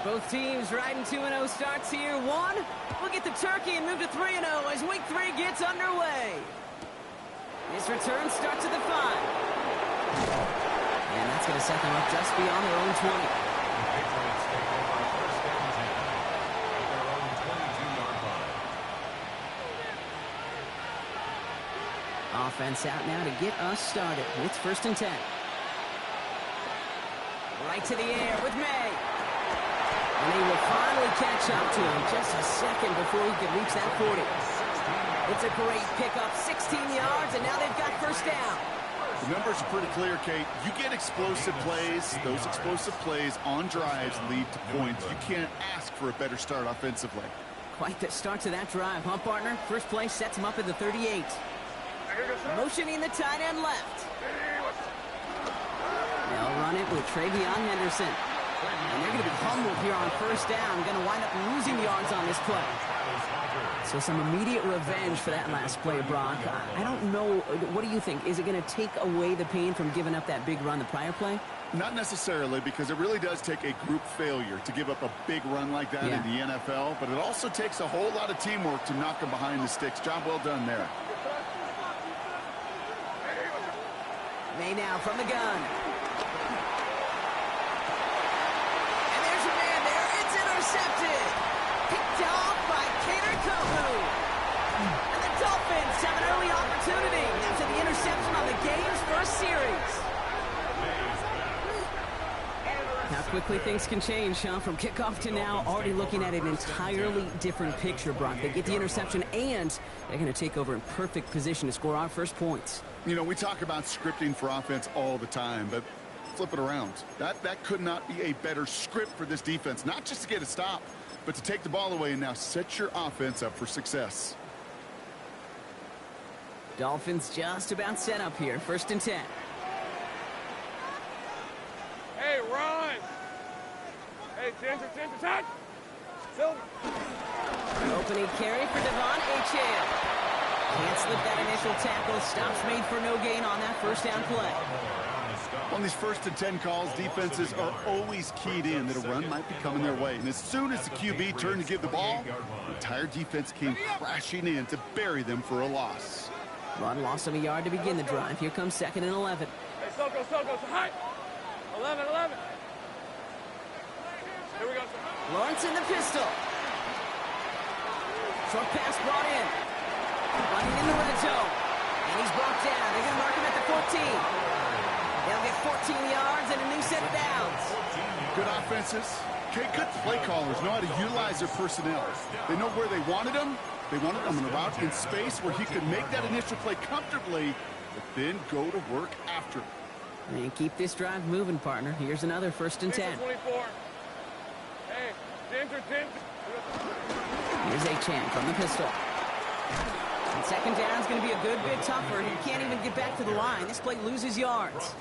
Both teams riding 2-0 starts here. One, we'll get the turkey and move to 3-0 as week 3 gets underway. This return starts at the 5. And that's going to set them up just beyond their own 20. Offense out now to get us started. It's 1st and 10. Right to the air with May. And he will finally catch up to him just a second before he can reach that 40. It's a great pickup, 16 yards, and now they've got 1st down. The numbers are pretty clear, Kate. You get explosive plays. Those explosive plays on drives lead to points. You can't ask for a better start offensively. Quite the start to that drive, huh, partner? First play sets him up at the 38. Motioning the tight end left. They'll run it with Travion Henderson. And they're going to be humbled here on 1st down. Going to wind up losing yards on this play. So some immediate revenge for that last play, Brock. I don't know. What do you think? Is it going to take away the pain from giving up that big run the prior play? Not necessarily, because it really does take a group failure to give up a big run like that in the NFL. But it also takes a whole lot of teamwork to knock them behind the sticks. Job well done there. May now from the gun. Intercepted. Picked off by Kader Kohu. And the Dolphins have an early opportunity after the interception on the game's first series. How quickly things can change, huh? From kickoff to now, already looking at an entirely different picture, Brock. They get the interception, and they're going to take over in perfect position to score our first points. You know, we talk about scripting for offense all the time, but flip it around. That could not be a better script for this defense. Not just to get a stop, but to take the ball away and now set your offense up for success. Dolphins just about set up here. 1st and 10. Hey, run! Hey, Ginger, touch! Silver. Opening carry for Devon Achane. Can't slip that initial tackle. Stops made for no gain on that 1st down play. On these 1st and 10 calls, defenses are always keyed in that a run might be coming their way. And as soon as the QB turned to give the ball, the entire defense came crashing in to bury them for a loss. Run loss of a yard to begin the drive. Here comes 2nd and 11. Hey, Soko, high. 11. Here we go, sir. Lawrence in the pistol. Short pass brought in. Running into the toe. And he's brought down. They're going to mark him at the 14. They'll get 14 yards and a new set of downs. Good offenses. Okay, good play callers know how to utilize their personnel. They know where they wanted them. They wanted them in a route in space where he could make that initial play comfortably, but then go to work after. And keep this drive moving, partner. Here's another 1st and 10. 24. Hey, Ginger. Here's Achane from the pistol. And 2nd down is going to be a good bit tougher. He can't even get back to the line. This play loses yards.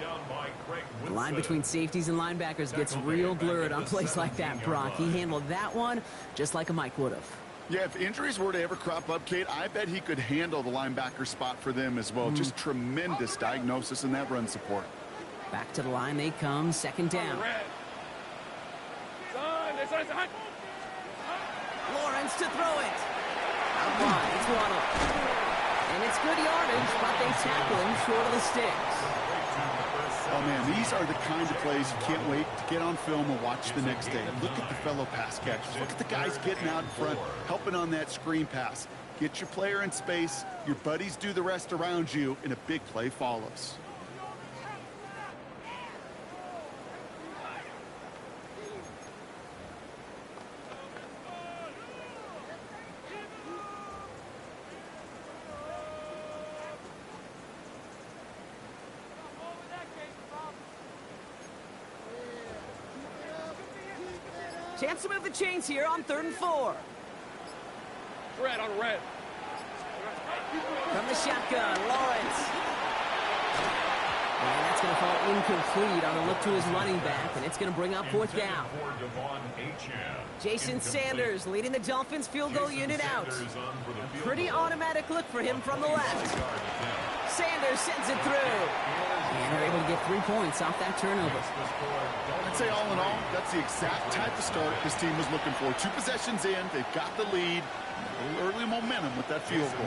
The line between safeties and linebackers gets real blurred on plays like that, Brock. He handled that one just like a Mike would have. Yeah, if injuries were to ever crop up, Kate, I bet he could handle the linebacker spot for them as well. Just tremendous diagnosis in that run support. Back to the line they come. 2nd down. Lawrence to throw it. Out wide, it's Waddle. And it's good yardage, but they tackle him short of the sticks. Oh, man, these are the kind of plays you can't wait to get on film and watch the next day. Look at the fellow pass catchers. Look at the guys getting out in front, helping on that screen pass. Get your player in space, your buddies do the rest around you, and a big play follows. Chance to move the chains here on 3rd and 4. Red on red. From the shotgun, Lawrence. And that's going to fall incomplete on a look to his running back, and it's going to bring up 4th down. Jason Sanders leading the Dolphins field goal unit out. A pretty automatic look for him from the left. Sanders sends it through. And they're able to get 3 points off that turnover. I'd say all in all, that's the exact type of start this team was looking for. 2 possessions in, they've got the lead. A little early momentum with that field goal.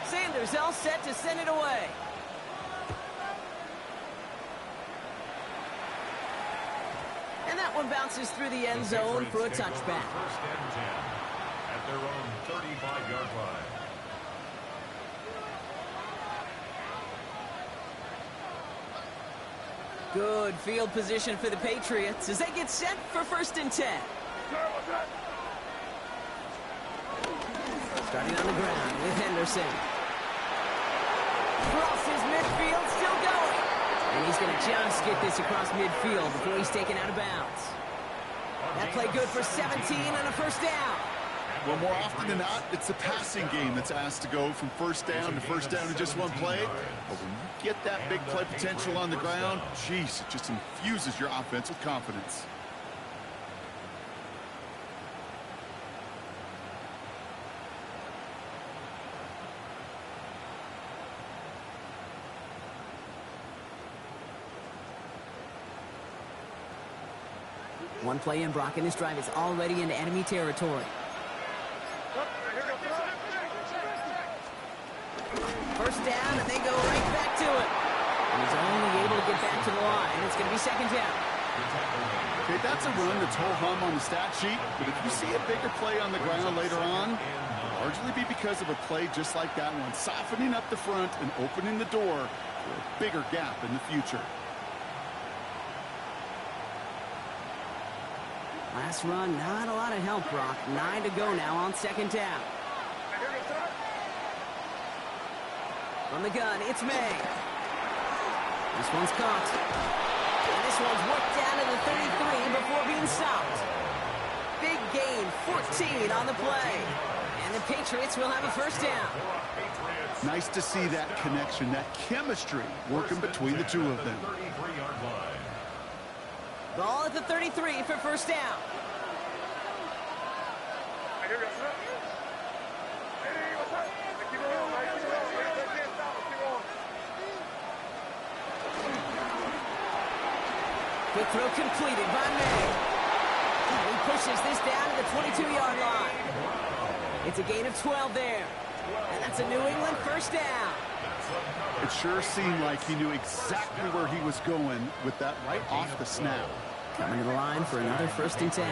Sanders all set to send it away. And that one bounces through the end zone for a touchback. First and 10 at their own 35-yard line. Good field position for the Patriots as they get set for first and 10. Starting on the ground with Henderson. Crosses midfield, still going. And he's going to just get this across midfield before he's taken out of bounds. That play good for 17 and a first down. Well, more often than not, it's the passing game that's asked to go from first down in just one play. But when you get that big play potential on the ground, geez, it just infuses your offense with confidence. One play in, Brock, and this drive is already into enemy territory. First down, and they go right back to it. And he's only able to get back to the line. It's going to be second down. Okay, that's a run that's ho-hum on the stat sheet, but if you see a bigger play on the ground later on, it'll largely be because of a play just like that one, softening up the front and opening the door for a bigger gap in the future. Last run, not a lot of help, Brock. 9 to go now on second down. From the gun, it's May. This one's caught. And this one's worked down to the 33 before being stopped. Big gain, 14 on the play. And the Patriots will have a first down. Nice to see that connection, that chemistry working between the two of them. Ball at the 33 for first down. Quick throw completed by May. He pushes this down to the 22-yard line. It's a gain of 12 there. And that's a New England first down. It sure seemed like he knew exactly where he was going with that right off the snap. Coming to the line for another first and 10.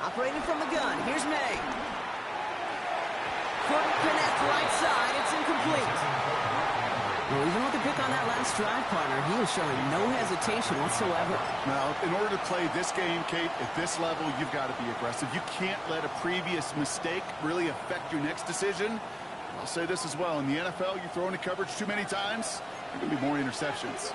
Operating from the gun, here's May. Couldn't connect right side, it's incomplete. Well, even with the pick on that last drive, partner, he was showing no hesitation whatsoever. Now, in order to play this game, Kate, at this level, you've got to be aggressive. You can't let a previous mistake really affect your next decision. I'll say this as well. In the NFL, you throw into coverage too many times, there are going to be more interceptions.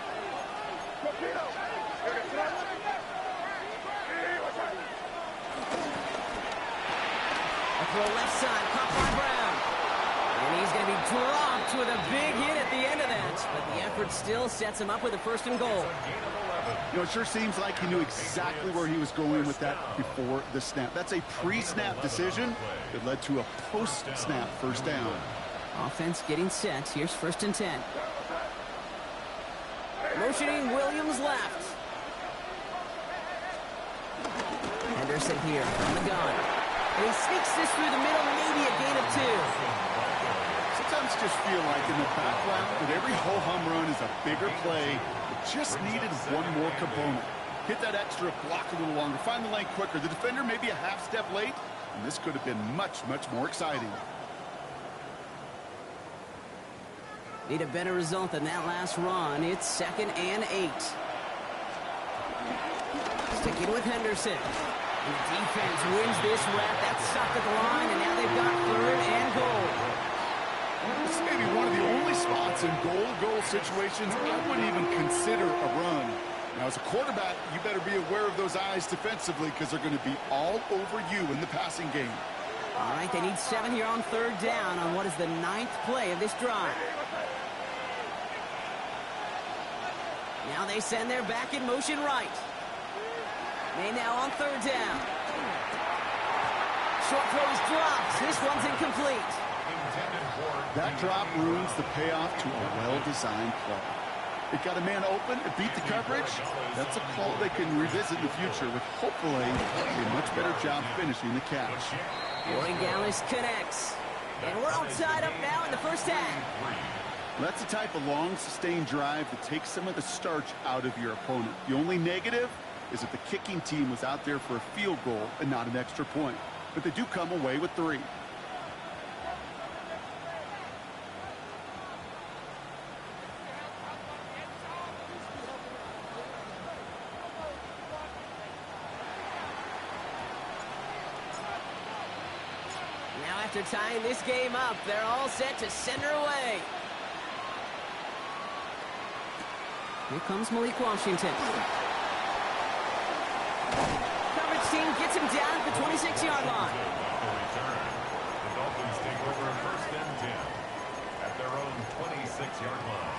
A throw left side, caught by Brown. And he's going to be dropped with a big hit at the end of that. But the effort still sets him up with a first and goal. You know, it sure seems like he knew exactly where he was going with that before the snap. That's a pre-snap decision that led to a post-snap first down. Offense getting set. Here's first and 10. Motioning Williams left. Henderson here from the gun. And he sneaks this through the middle, maybe a gain of 2. Sometimes just feel like in the background that every ho-hum run is a bigger play. It just needed one more component. Hit that extra block a little longer. Find the lane quicker. The defender may be a half step late, and this could have been much, much more exciting. Need a better result than that last run. It's second and 8. Sticking with Henderson. And the defense wins this rep. That's stopped at the line, and now they've got third and goal. This may be one of the only spots in goal situations I wouldn't even consider a run. Now, as a quarterback, you better be aware of those eyes defensively because they're going to be all over you in the passing game. All right, they need 7 here on third down on what is the 9th play of this drive. Now they send their back in motion right. May now on third down. Short throw is dropped. This one's incomplete. That drop ruins the payoff to a well-designed play. It got a man open, it beat the coverage. That's a call they can revisit in the future with hopefully a much better job finishing the catch. Warren Gallis connects. And we're all tied up now in the first half. That's the type of long, sustained drive that takes some of the starch out of your opponent. The only negative is that the kicking team was out there for a field goal and not an extra point. But they do come away with 3. Now after tying this game up, they're all set to send her away. Here comes Malik Washington. Coverage team gets him down at the 26-yard line. The Dolphins take over first and 10 at their own 26-yard line.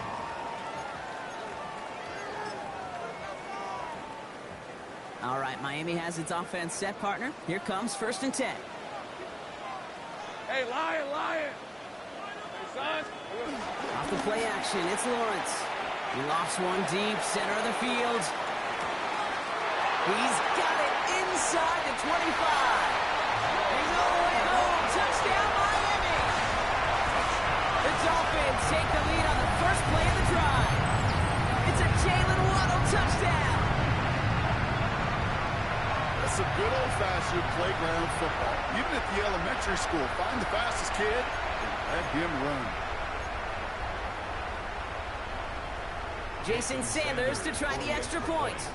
All right, Miami has its offense set, partner. Here comes first and 10. Hey, Lion! Hey, son! Off the play action, it's Lawrence. He lofts one deep, center of the field. He's got it inside the 25. He's all the way home. Touchdown, Miami! The Dolphins take the lead on the first play of the drive. It's a Jalen Waddle touchdown. That's some good old-fashioned playground football. Even at the elementary school, find the fastest kid and let him run. Jason Sanders to try the extra point.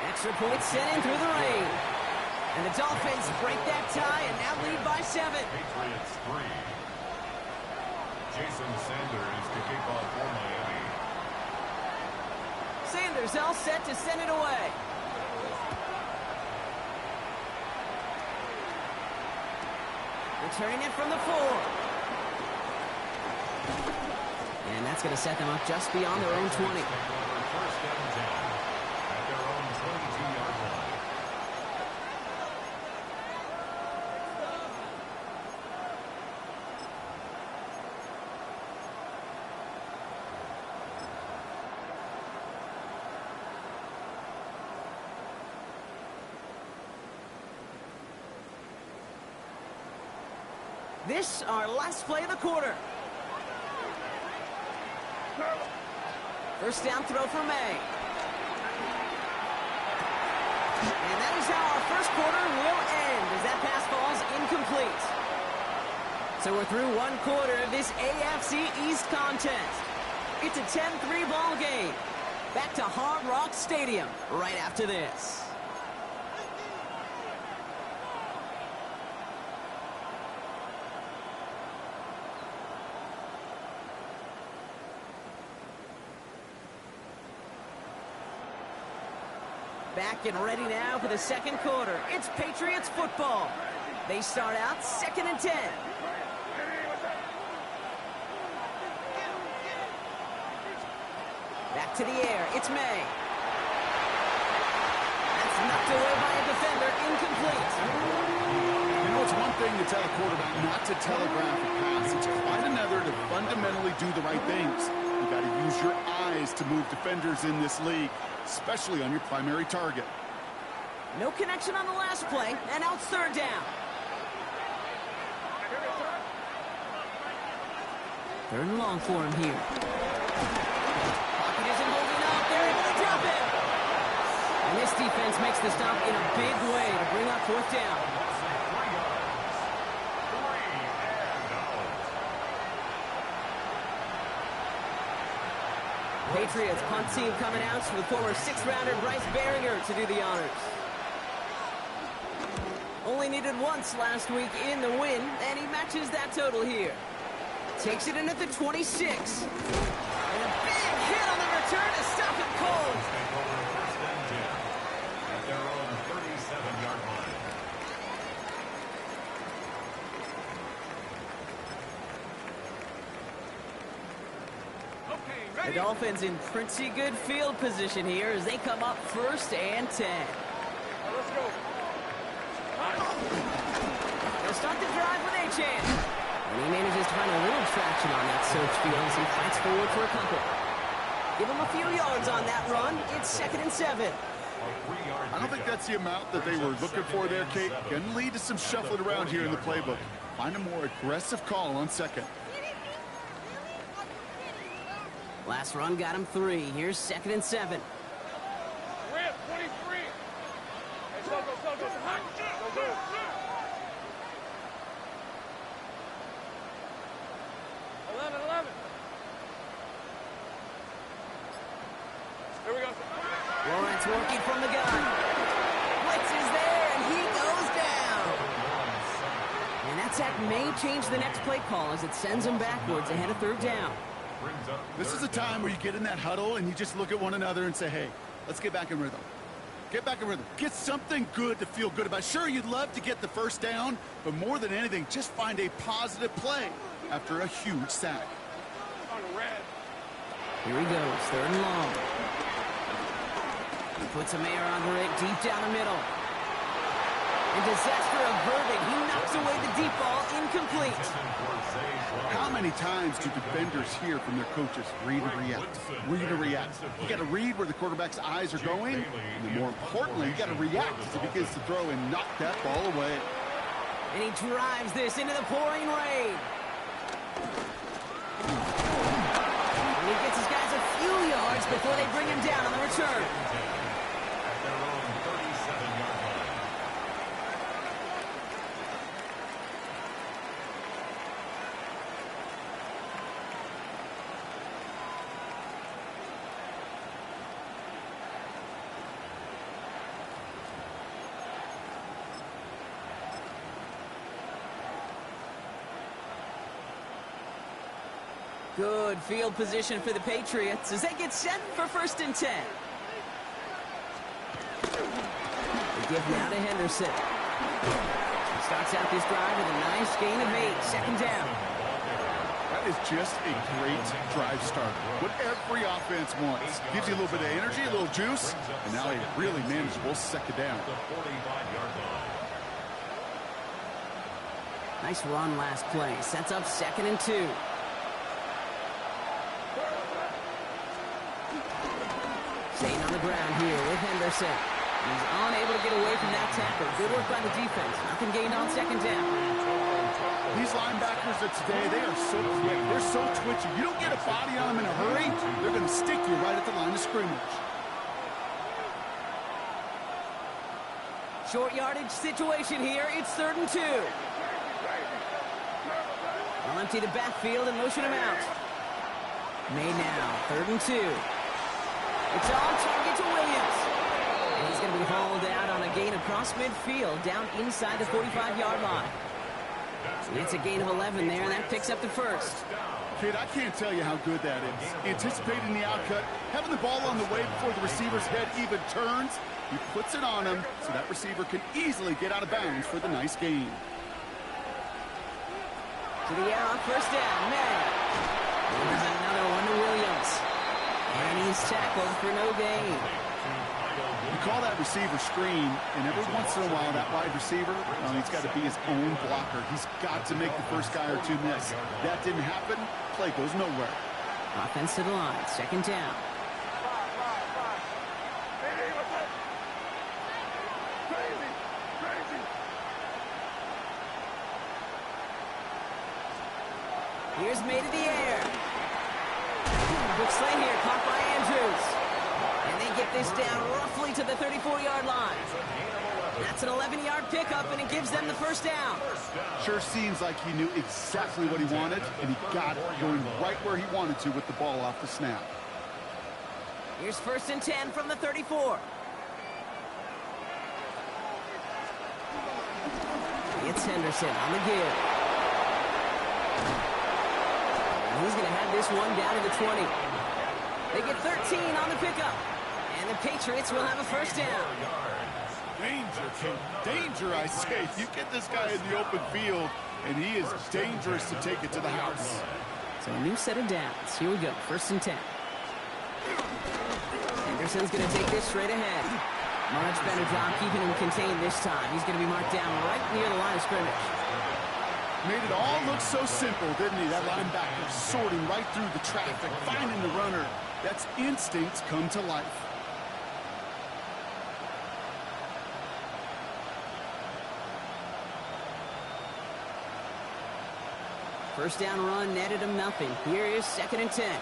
Extra point sent in through the rain. And the Dolphins break that tie and now lead by 7. Patriots 3. Jason Sanders to kick off for Miami. Sanders all set to send it away. Returning it from the 4. And that's going to set them up just beyond their own 20. First and 10 at their own 22-yard line. This, our last play of the quarter. First down throw for May. And that is how our first quarter will end, as that pass falls incomplete. So we're through one quarter of this AFC East contest. It's a 10-3 ball game. Back to Hard Rock Stadium right after this. Back and ready now for the second quarter. It's Patriots football. They start out 2nd and 10. Back to the air. It's May. That's knocked away by a defender. Incomplete. You know, it's one thing to tell a quarterback not to telegraph a pass. It's quite another to fundamentally do the right things. You got to use your eyes to move defenders in this league, especially on your primary target. No connection on the last play, and now it's third down. Third and long for him here. Pocket isn't holding up. They're able to drop it. And this defense makes the stop in a big way to bring up fourth down. Patriots punt team coming out with former 6th-rounder Bryce Behringer to do the honors. Only needed once last week in the win, and he matches that total here. Takes it in at the 26. And a big hit on the return to stop it cold. First and 10 at their own 37-yard line. The Dolphins in pretty good field position here as they come up 1st and 10. Let's go. They'll start the drive with a chance. And he manages to find a little traction on that search field as he fights forward for a couple. Give him a few yards on that run. It's 2nd and 7. I don't think that's the amount that they were looking for there, Kate. Going to lead to some shuffling around here in the playbook. Find a more aggressive call on 2nd. Last run got him 3. Here's 2nd and 7. Rip, 23. Hey, go. Go. 11. Here we go. Lawrence working from the gun. Blitz is there, and he goes down. And that sack may change the next play call as it sends him backwards ahead of 3rd down. This is a time where you get in that huddle and you just look at one another and say, hey, let's get back in rhythm. Get back in rhythm. Get something good to feel good about. Sure, you'd love to get the 1st down, but more than anything, just find a positive play after a huge sack. On the red. Here he goes, 3rd and long. He puts a man under it deep down the middle. And disaster averted. He knocks away the deep ball, incomplete. How many times do defenders hear from their coaches, read and react, read and react? You got to read where the quarterback's eyes are going, and then more importantly, you got to react as he begins to throw and knock that ball away. And he drives this into the pouring rain. And he gets his guys a few yards before they bring him down on the return. At their own 37-yard line. Good field position for the Patriots as they get set for 1st and 10. They give now to Henderson. He starts out this drive with a nice gain of 8, 2nd down. That is just a great drive start. What every offense wants. Gives you a little bit of energy, a little juice, and now a really manageable 2nd down. The 45-yard line. Nice run last play. Sets up 2nd and 2. Staying on the ground here with Henderson. He's unable to get away from that tackle. Good work by the defense. Nothing gained on 2nd down. These linebackers of today, they are so quick. They're so twitchy. You don't get a body on them in a hurry, they're going to stick you right at the line of scrimmage. Short yardage situation here. It's 3rd and 2. They'll empty the backfield and motion him out. Made now. 3rd and 2. It's on target to Williams. And he's going to be hauled out on a gain across midfield down inside the 45-yard line. And it's a gain of 11 there, and that picks up the 1st. Kid, I can't tell you how good that is. Anticipating the outcut, having the ball on the way before the receiver's head even turns. He puts it on him so that receiver can easily get out of bounds for the nice gain. To the air on 1st down, man. There's another one to Williams. And he's tackled for no gain. You call that receiver screen, and every once in a while, that wide receiver, he's got to be his own blocker. He's got to make the first guy or two miss. That didn't happen. Play goes nowhere. Offense to the line. 2nd down. Here's made in the air. Quick sling here, caught by Andrews. And they get this down roughly to the 34-yard line. That's an 11-yard pickup, and it gives them the 1st down. Sure seems like he knew exactly what he wanted, and he got it going right where he wanted to with the ball off the snap. Here's 1st and 10 from the 34. It's Henderson on the give. And he's going to have this one down to the 20. They get 13 on the pickup. And the Patriots will have a 1st down. Danger, King. Danger, I say. You get this guy in the open field, and he is dangerous to take it to the house. So a new set of downs. Here we go, 1st and 10. Anderson's going to take this straight ahead. Much better job keeping him contained this time. He's going to be marked down right near the line of scrimmage. Made it all look so simple, didn't he? That linebacker sorting right through the traffic, finding the runner. That's instincts come to life. First down run netted him nothing. Here is 2nd and 10.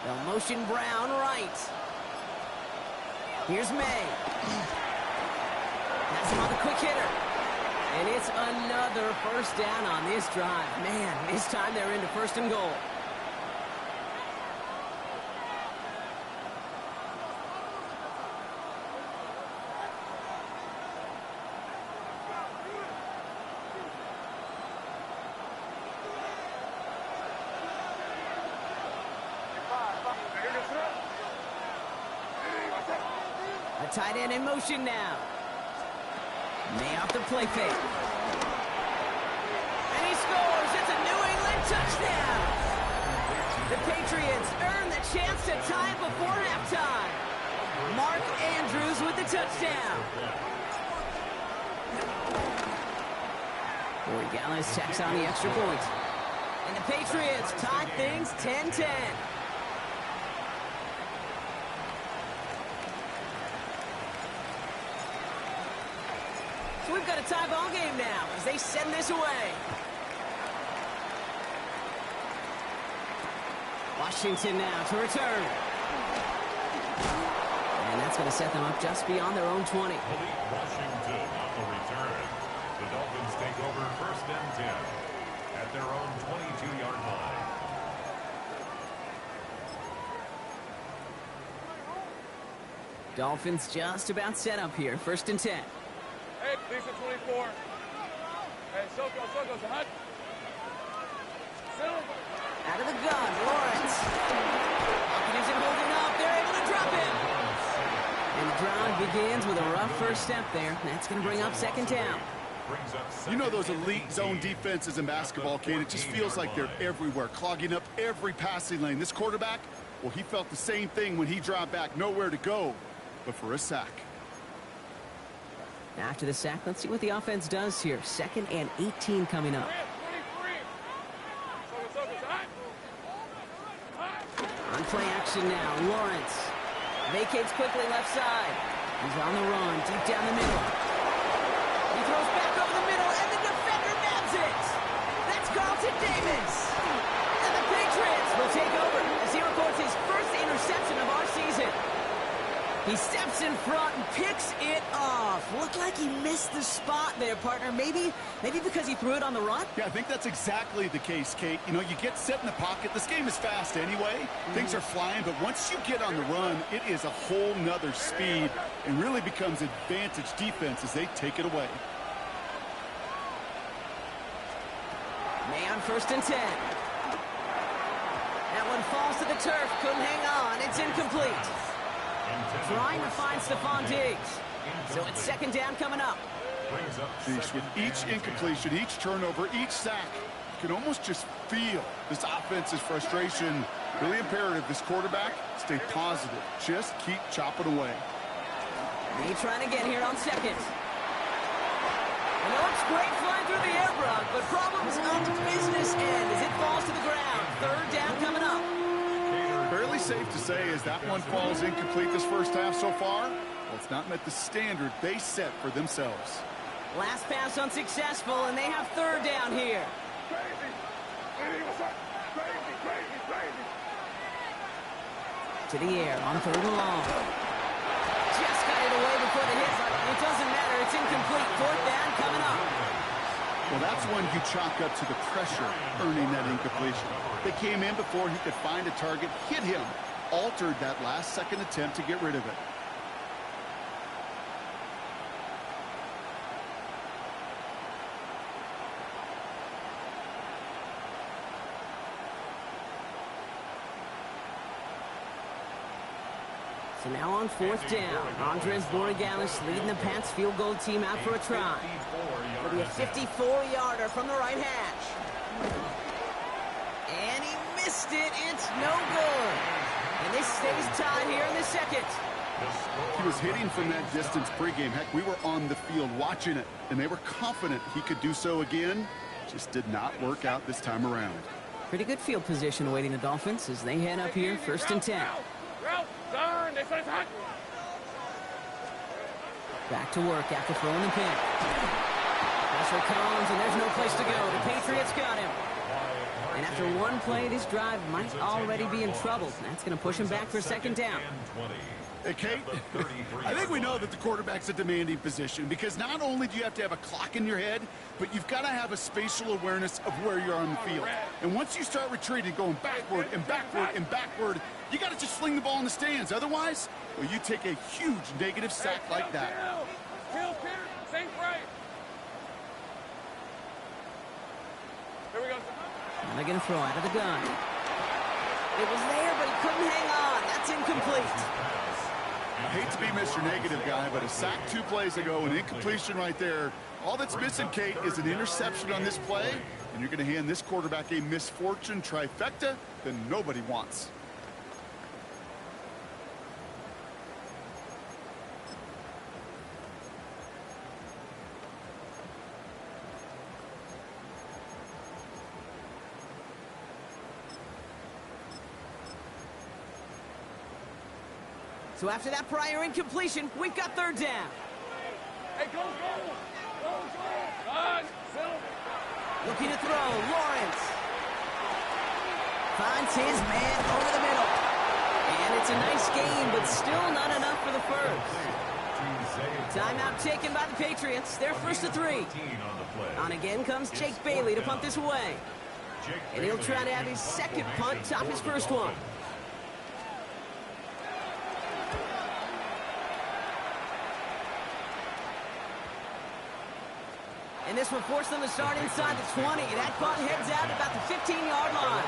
They'll motion Brown right. Here's May. Has him on the quick hitter. And it's another 1st down on this drive. Man, this time they're into 1st and goal. A tight end in motion now. May off the play fake. And he scores. It's a New England touchdown. The Patriots earn the chance to tie it before halftime. Mark Andrews with the touchdown. Corey Gallis checks on the extra point. And the Patriots tie things 10-10. So we've got a tie ball game now as they send this away. Washington now to return. And that's going to set them up just beyond their own 20. Washington on the return. The Dolphins take over 1st and 10 at their own 22-yard line. Dolphins just about set up here. 1st and 10. Hey, Lisa 24. Hey, Soko, hot. Out of the gun, Lawrence. Buccaneers are holding up. They're able to drop him. And the drive begins with a rough first step there. That's going to bring up 2nd down. You know those elite zone defenses in basketball, Kane? It just feels like they're everywhere, clogging up every passing lane. This quarterback, well, he felt the same thing when he dropped back. Nowhere to go but for a sack. After the sack, let's see what the offense does here. 2nd and 18 coming up. On play action now, Lawrence vacates quickly left side. He's on the run, deep down the middle. He throws back over the middle, and the defender nabs it. That's Carlton Davis. And the Patriots will take over as he records his first interception of our season. He steps in front and picks it off. Looked like he missed the spot there, partner. Maybe because he threw it on the run? Yeah, I think that's exactly the case, Kate. You know, you get set in the pocket. This game is fast anyway. Things are flying, but once you get on the run, it is a whole nother speed and really becomes advantage defense as they take it away. May on 1st and 10. That one falls to the turf. Couldn't hang on. It's incomplete. Trying to find Stephon Diggs. So it's 2nd down coming up. With each incompletion, each turnover, each sack, you can almost just feel this offense's frustration. Really imperative, this quarterback, stay positive. Just keep chopping away. He trying to get here on 2nd. And it looks great flying through the air, Brock, but problems on the business end as it falls to the ground. 3rd down coming up. Fairly safe to say as that one falls incomplete this first half so far, well, it's not met the standard they set for themselves. Last pass unsuccessful, and they have 3rd down here. To the air on 3rd and long. Just got it away before the hit, but it doesn't matter. It's incomplete. 4th down coming up. Well, that's one you chalk up to the pressure earning that incompletion. They came in before he could find a target, hit him, altered that last second attempt to get rid of it. So now on fourth down, Andres Borregalis leading the Pats field goal team out for a try. It'll be a 54-yarder from the right hash. And he missed it. It's no good. And this stays tied here in the second. He was hitting from that distance pregame. Heck, we were on the field watching it, and they were confident he could do so again. Just did not work out this time around. Pretty good field position awaiting the Dolphins as they head up here, 1st and 10. Back to work after throwing the pick. Pressure comes, and there's no place to go. The Patriots got him. And after one play, this drive might already be in trouble. That's going to push him back for 2nd down. Hey, Kate, I think we know that the quarterback's a demanding position because not only do you have to have a clock in your head, but you've got to have a spatial awareness of where you're on the field. And once you start retreating, going backward and backward and backward, you got to just fling the ball in the stands. Otherwise, well, you take a huge negative sack like that. Kill, safe right. Here we go. And they're going to throw out of the gun. It was there, but he couldn't hang on. That's incomplete. I hate to be Mr. Negative guy, but a sack 2 plays ago, an incompletion right there. All that's missing, Kate, is an interception on this play, and you're going to hand this quarterback a misfortune trifecta that nobody wants. So after that prior incompletion, we've got 3rd down. Hey, go. Looking to throw, Lawrence. Finds his man over the middle. And it's a nice gain, but still not enough for the first. Timeout taken by the Patriots. They're 1st to 3. On again comes Jake Bailey to punt this away. And he'll try to have his 2nd punt top his 1st one. And this will force them to start inside the 20. That punt heads out about the 15-yard line.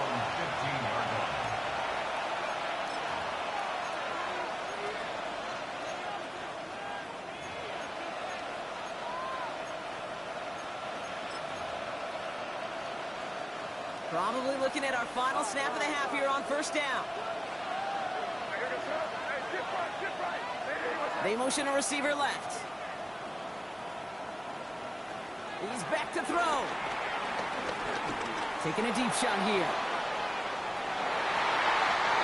Probably looking at our final snap of the half here on 1st down. They motion a receiver left. He's back to throw. Taking a deep shot here.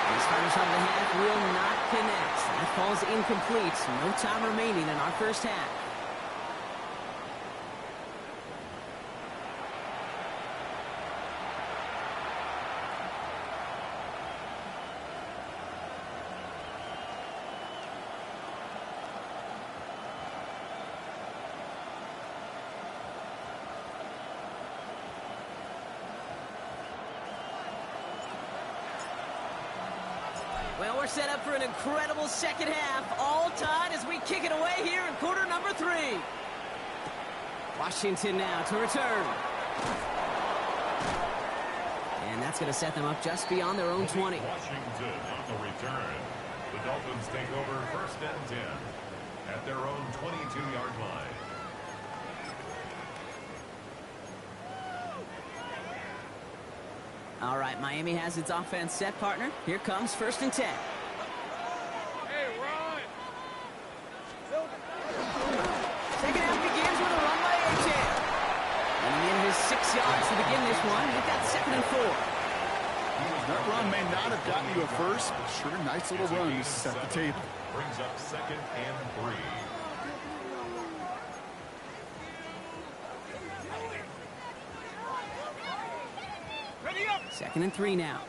His final shot of the half will not connect. That falls incomplete. No time remaining in our 1st half. Well, we're set up for an incredible 2nd half. All tied as we kick it away here in quarter number 3. Washington now to return. And that's going to set them up just beyond their own 20. Washington on the return. The Dolphins take over 1st and 10 at their own 22-yard line. All right, Miami has its offense set, partner. Here comes 1st and 10. Hey, run. 2nd half begins with a run by A.J. And in his 6 yards to begin this one. We've got 2nd and 4. That run may not have gotten you a first, but sure, nice little run to set the table. Brings up 2nd and 3. 2nd and 3 now.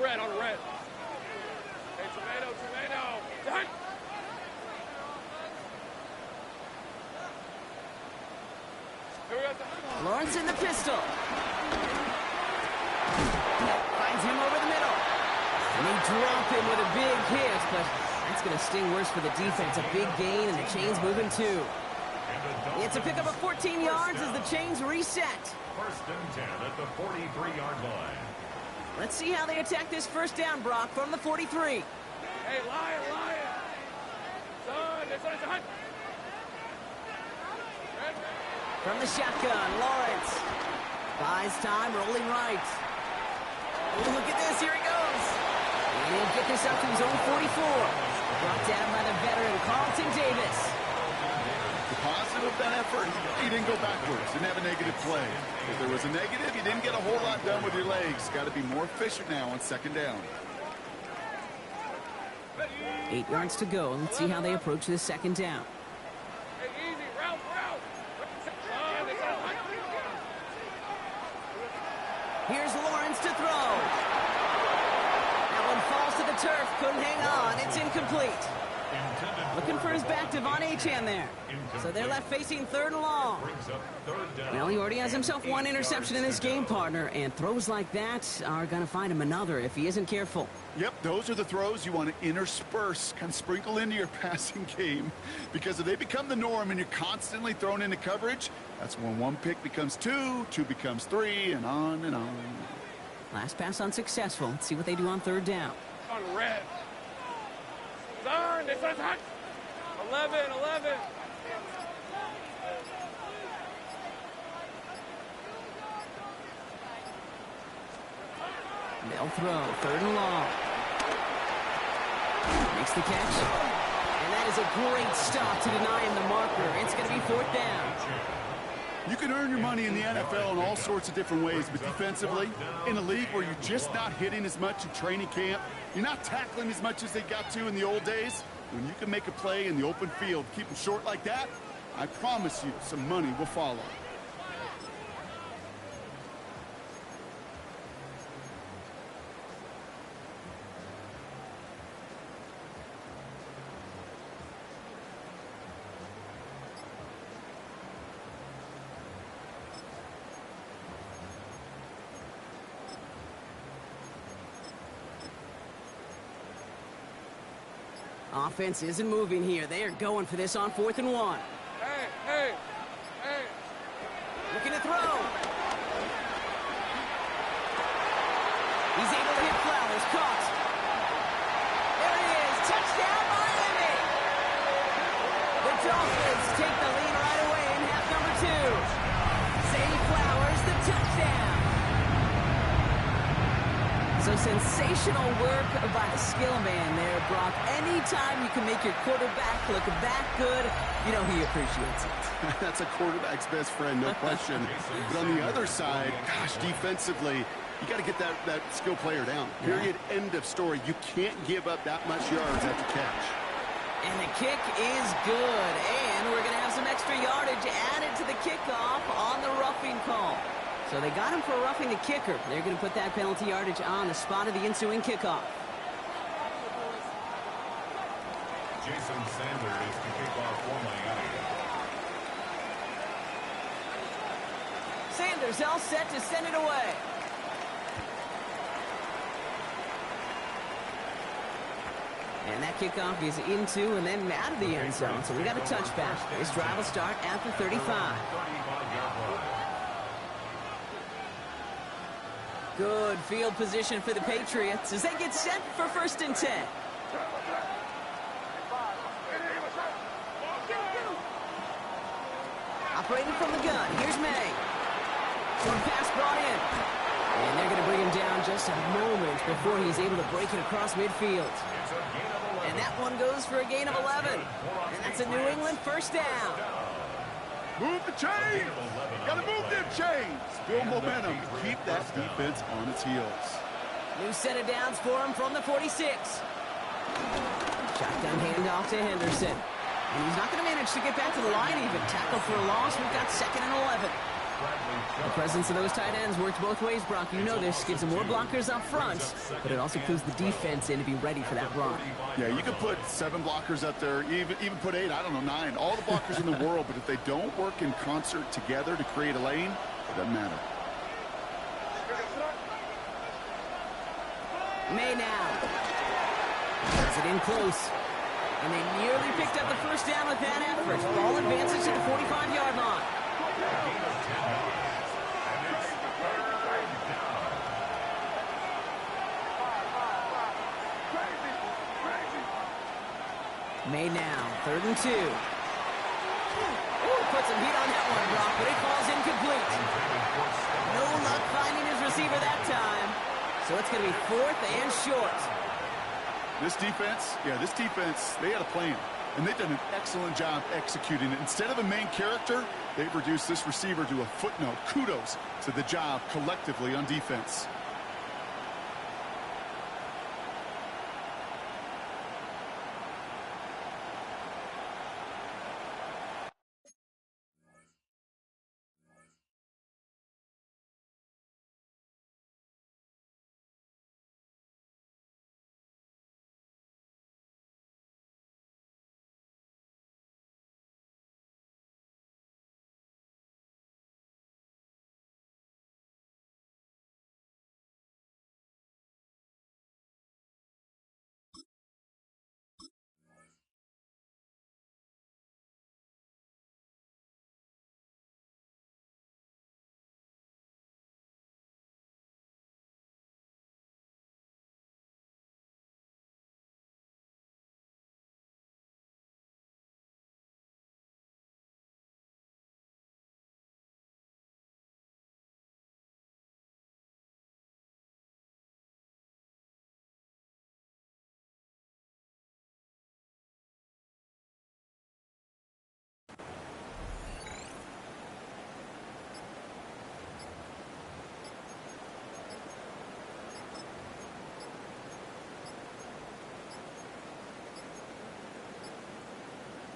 Red on red. Hey, tomato. Done. Here we go. Lawrence in the pistol. Finds him over the middle. And they drop him with a big hit, but that's going to sting worse for the defense. A big gain, and the chains moving too. It's a pickup of 14 yards as the chains reset. 1st and 10 at the 43-yard line. Let's see how they attack this first down, Brock, from the 43. Hey, Lion! Son, this one is a hunt! From the shotgun, Lawrence. Buys time, rolling right. Oh, look at this, here he goes. And he'll get this up to his own 44. Brought down by the veteran, Carlton Davis. The positive of that effort, he didn't go backwards, didn't have a negative play. If there was a negative, you didn't get a whole lot done with your legs. Got to be more efficient now on second down. 8 yards to go. Let's see how they approach this second down. Hey, easy, route! Son, this one is a hunt! Here's Lawrence to throw. That one falls to the turf. Couldn't hang on. It's incomplete. Looking for his back, Devon Achane there. So they're left facing third and long. Well, he already has himself one interception in this game, partner, and throws like that are going to find him another if he isn't careful. Yep, those are the throws you want to intersperse, kind of sprinkle into your passing game, because if they become the norm and you're constantly thrown into coverage, that's when one pick becomes two becomes three, and on and on. Last pass unsuccessful. Let's see what they do on third down. On red. Son, this one's a hunt! 11. They'll throw. Third and long. Makes the catch. And that is a great stop to deny him the marker. It's going to be fourth down. You can earn your money in the NFL in all sorts of different ways, but defensively, in a league where you're just not hitting as much in training camp, you're not tackling as much as they got to in the old days, when you can make a play in the open field, keep them short like that, I promise you some money will follow. Offense isn't moving here. They are going for this on 4th and 1. Hey! Looking to throw. He's able to hit Flowers. Caught. There he is. Touchdown, Miami. The Dolphins take the lead right away in half number 2. Zay Flowers, the touchdown. So sensational work by the skill man there, Brock. Anytime you can make your quarterback look that good, you know he appreciates it. That's a quarterback's best friend, no question. But on the other side, gosh, defensively, you got to get that skill player down. Period, end of story. You can't give up that much yards after catch. And the kick is good. And we're going to have some extra yardage added to the kickoff on the roughing call. So they got him for roughing the kicker. They're going to put that penalty yardage on the spot of the ensuing kickoff. Jason Sanders to kick off for Miami. Sanders all set to send it away. And that kickoff is into and then out of the end zone. So we got a touchback. This drive will start at the 35. Good field position for the Patriots as they get set for 1st and 10. Operating from the gun, here's May. Short pass brought in. And they're going to bring him down just a moment before he's able to break it across midfield. And that one goes for a gain of 11. And that's a New England first down. Move the chains! Got to move them chains! Build momentum. Keep that defense on its heels. New set of downs for him from the 46. Shotgun handoff to Henderson. And he's not going to manage to get back to the line even. Tackle for a loss. We've got 2nd and 11. The presence of those tight ends works both ways, Brock. You know this. Gives them more blockers up front, but it also clues the defense in to be ready for that run. Yeah, you can put 7 blockers up there, even put 8, I don't know, 9. All the blockers in the world, but if they don't work in concert together to create a lane, it doesn't matter. May now. Puts it in close. And they nearly picked up the first down with that effort. Ball advances to the 45-yard line. Made now, 3rd and 2. Ooh, put some heat on that one, Brock, but it falls incomplete. No luck finding his receiver that time. So it's going to be 4th and short. This defense, they had a plan. And they've done an excellent job executing it. Instead of a main character, they've reduced this receiver to a footnote. Kudos to the job collectively on defense.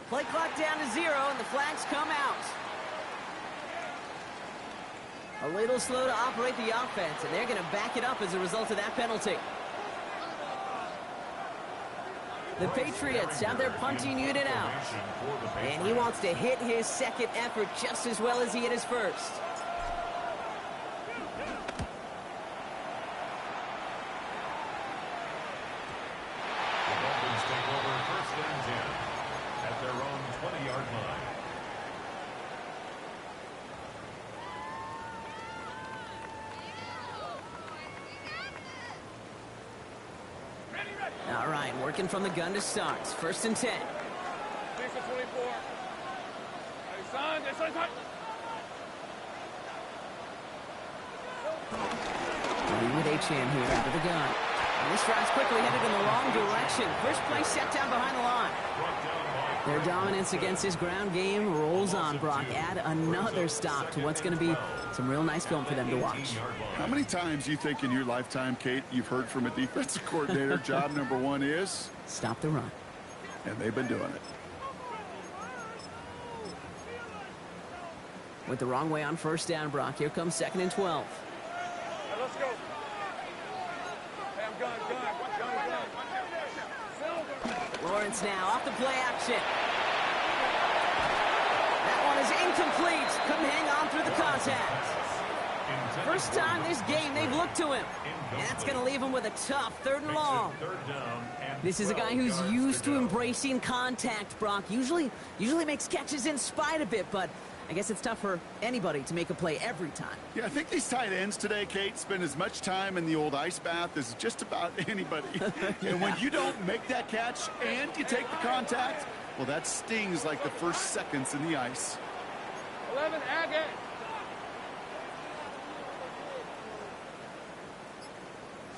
Play clock down to 0, and the flags come out. A little slow to operate the offense, and they're going to back it up as a result of that penalty. The Patriots have their punting unit out, and he wants to hit his second effort just as well as he hit his first. The Dolphins take over 1st and 10 at their own 20-yard line. All right, working from the gun to start. 1st and 10. 6 to 24. Hey, son, this one's hot. With H-Chan here out of the gun. And this drive's quickly headed in the wrong direction. First play set down behind the line. Their dominance against his ground game rolls on, Brock. Add another stop to what's going to be some real nice film for them to watch. How many times do you think in your lifetime, Kate, you've heard from a defensive coordinator, job number 1 is? Stop the run. And they've been doing it. Went the wrong way on 1st down, Brock. Here comes 2nd and 12. Hey, let's go. Hey, I'm gun. Lawrence now off the play action. That one is incomplete. Couldn't hang on through the contact. First time this game they've looked to him. And that's going to leave him with a tough 3rd and long. This is a guy who's used to embracing contact, Brock. Usually makes catches in spite of it, but I guess it's tough for anybody to make a play every time. Yeah, I think these tight ends today, Kate, spend as much time in the old ice bath as just about anybody. Yeah. And when you don't make that catch and you take the contact, well, that stings like the first seconds in the ice. 11, Agate.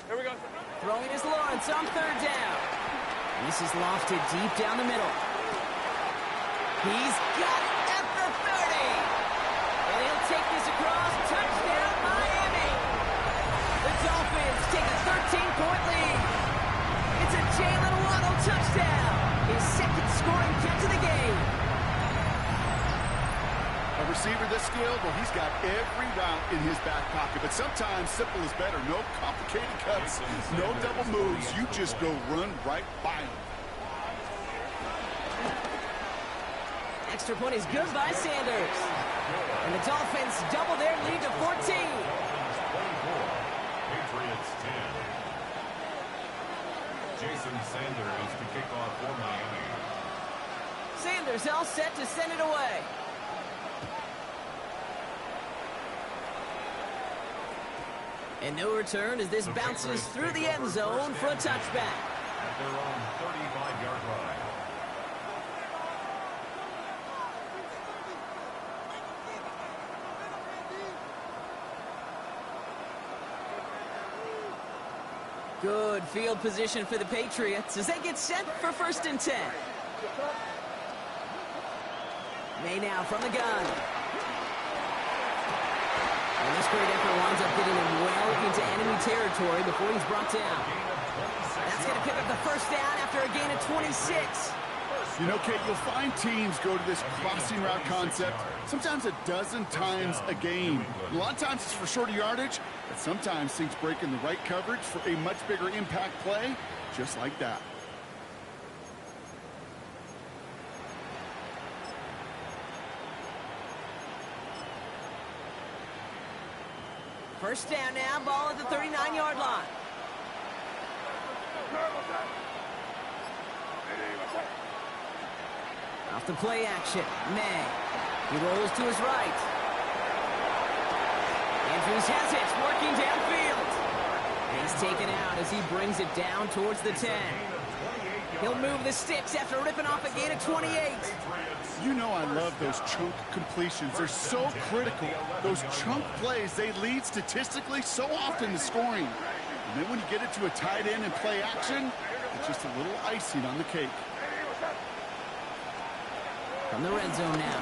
Here we go. Throwing is Lawrence on 3rd down. This is lofted deep down the middle. He's got it at the 30. And he'll take this across. Touchdown, Miami. The Dolphins take a 13-point lead. It's a Jalen Waddle touchdown. His 2nd scoring catch of the game. A receiver this skilled, well, he's got every route in his back pocket. But sometimes simple is better. No complicated cuts, no double moves. You just go run right by him. Extra point is good by Sanders. And the Dolphins double their lead to 14. Patriots 10. Jason Sanders to kick off for Miami. Sanders all set to send it away. And no return as this bounces through the end zone for a touchback. At their own 35-yard line. Good field position for the Patriots as they get set for 1st and 10. May now from the gun. And this great effort winds up getting him well into enemy territory before he's brought down. That's going to pick up the 1st down after a gain of 26. You know, Kate, you'll find teams go to this crossing route concept sometimes a dozen times a game. A lot of times it's for shorter yardage, but sometimes things break in the right coverage for a much bigger impact play, just like that. First down now, ball at the 39-yard line. Off the play action, May. He rolls to his right. Andrews has it, working downfield. And he's taken out as he brings it down towards the 10. He'll move the sticks after ripping off a gain of 28. You know I love those chunk completions. They're so critical. Those chunk plays, they lead statistically so often to scoring. And then when you get it to a tight end and play action, it's just a little icing on the cake. From the red zone now.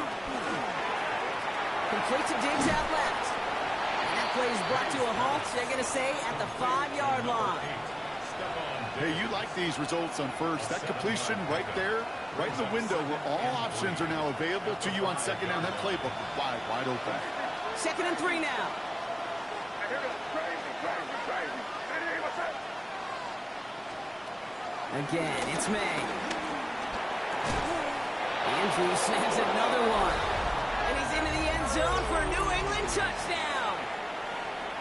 Complete to Diggs out left. And that play is brought to a halt, they're going to say, at the 5-yard line. Hey, you like these results on first. That completion right there, right in the window where all options are now available to you on 2nd down. That playbook wide open. 2nd and 3 now. Again, it's May. Andrews snags another one. And he's into the end zone for a New England touchdown.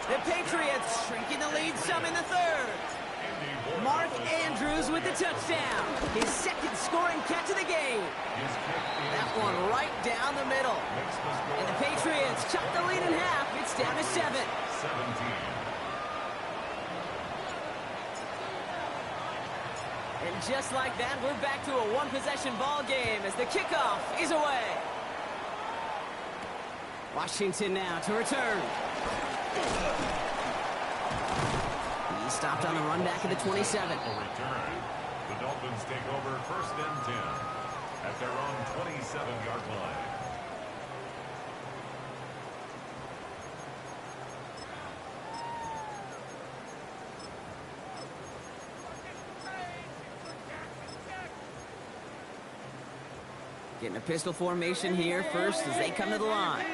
The Patriots shrinking the lead some in the 3rd. Mark Andrews with the touchdown. His 2nd scoring catch of the game. That one right down the middle. And the Patriots chop the lead in half. It's down to 7. And just like that, we're back to a one-possession ball game as the kickoff is away. Washington now to return. He stopped on the run back at the 27. The Dolphins take over 1st and 10 at their own 27-yard line. Getting a pistol formation here first as they come to the line.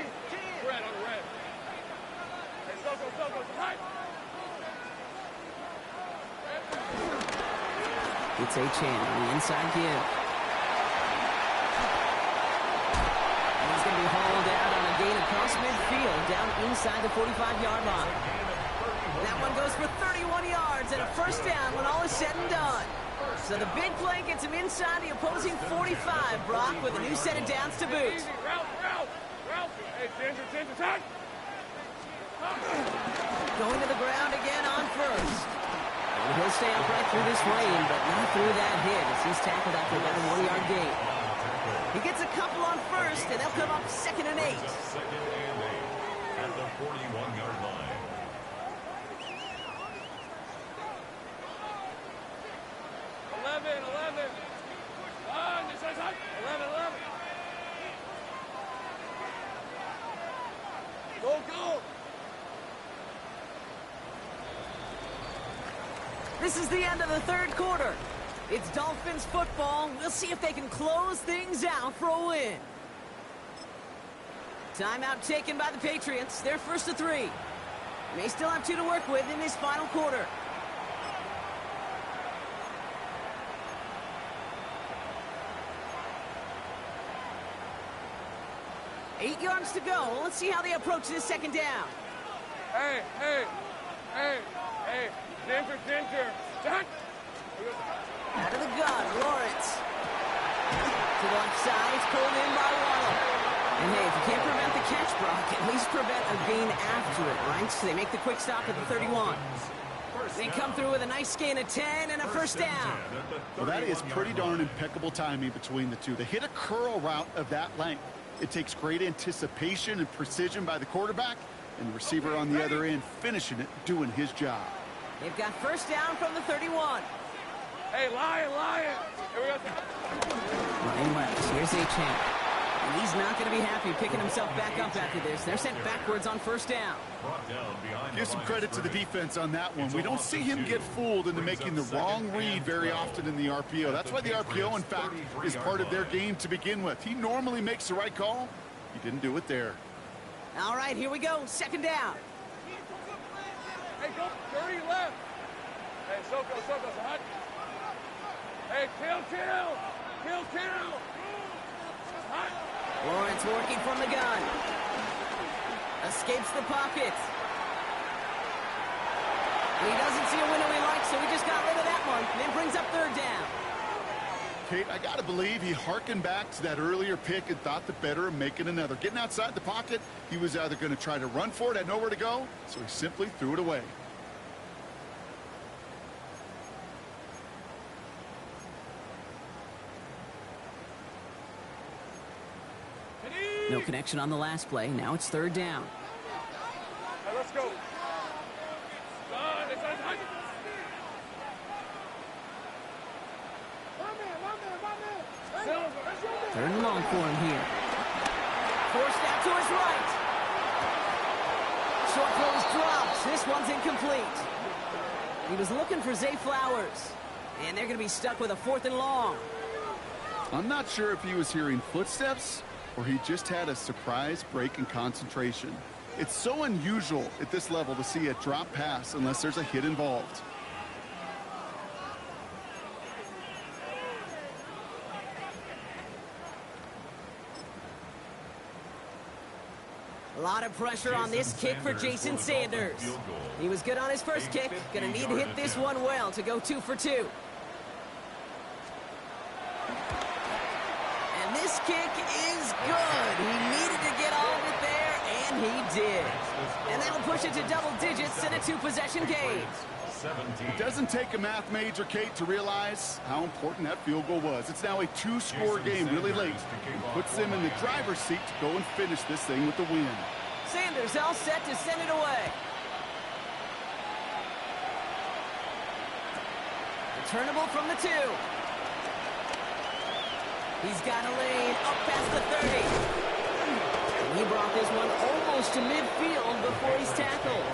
It's A-Chan on the inside give. And he's going to be hauled out on a gain across midfield down inside the 45-yard line. That one goes for 31 yards and a 1st down when all is said and done. So the big play gets him inside the opposing 45, Brock, with a new set of downs to boot. Hey, Ginger, tight. Going to the ground again on 1st. And he'll stay upright through this rain, but not through that hit as he's tackled after about a 1-yard gain. He gets a couple on 1st, and they'll come up 2nd and 8. 2nd and 8 at the 41-yard line. 11. 11. Go. This is the end of the 3rd quarter. It's Dolphins football. We'll see if they can close things out for a win. Timeout taken by the Patriots. They're 1st to 3. They still have 2 to work with in this final quarter. Eight yards to go. Let's see how they approach this 2nd down. Hey. Ginger. Out of the gun, Lawrence. To the left side, it's pulled in by Waller. And hey, if you can't prevent the catch, Brock, at least prevent a gain after it, right? So they make the quick stop at the 31. They come through with a nice gain of 10 and a 1st down. Well, that is pretty darn impeccable timing between the two. They hit a curl route of that length. It takes great anticipation and precision by the quarterback, and the receiver on the other end finishing it, doing his job. They've got first down from the 31. Hey, Lion! Here we go. Line left. Here's Achane. And he's not going to be happy picking himself back up after this. They're sent backwards on first down. Give some credit to the defense on that one. We don't see him get fooled into making the wrong read very often in the RPO. That's why the RPO, in fact, is part of their game to begin with. He normally makes the right call. He didn't do it there. All right, here we go. Second down. Hey, go 30 left. Hey, Soko, hot. Hey, kill. Hot. Lawrence working from the gun. Escapes the pocket. He doesn't see a window he likes, so he just got rid of that one. Then brings up third down. Kate, I got to believe he harkened back to that earlier pick and thought the better of making another. Getting outside the pocket, he was either going to try to run for it, had nowhere to go, so he simply threw it away. No connection on the last play. Now it's third down. Hey, let's go. Third and long for him here. Forced out to his right. Short throws dropped. This one's incomplete. He was looking for Zay Flowers. And they're going to be stuck with a fourth and long. I'm not sure if he was hearing footsteps or he just had a surprise break in concentration. It's so unusual at this level to see a drop pass unless there's a hit involved. A lot of pressure on this kick for Jason Sanders. He was good on his first kick. Going to need to hit this one well to go 2 for 2. And this kick is good. He needed to get all of it there, and he did. And that'll push it to double digits in a 2-possession game. It doesn't take a math major, Kate, to realize how important that field goal was. It's now a 2-score game really late. It puts them in the driver's seat to go and finish this thing with the win. Sanders all set to send it away. Returnable from the 2. He's got a lane up past the 30. And he brought this one almost to midfield before he's tackled.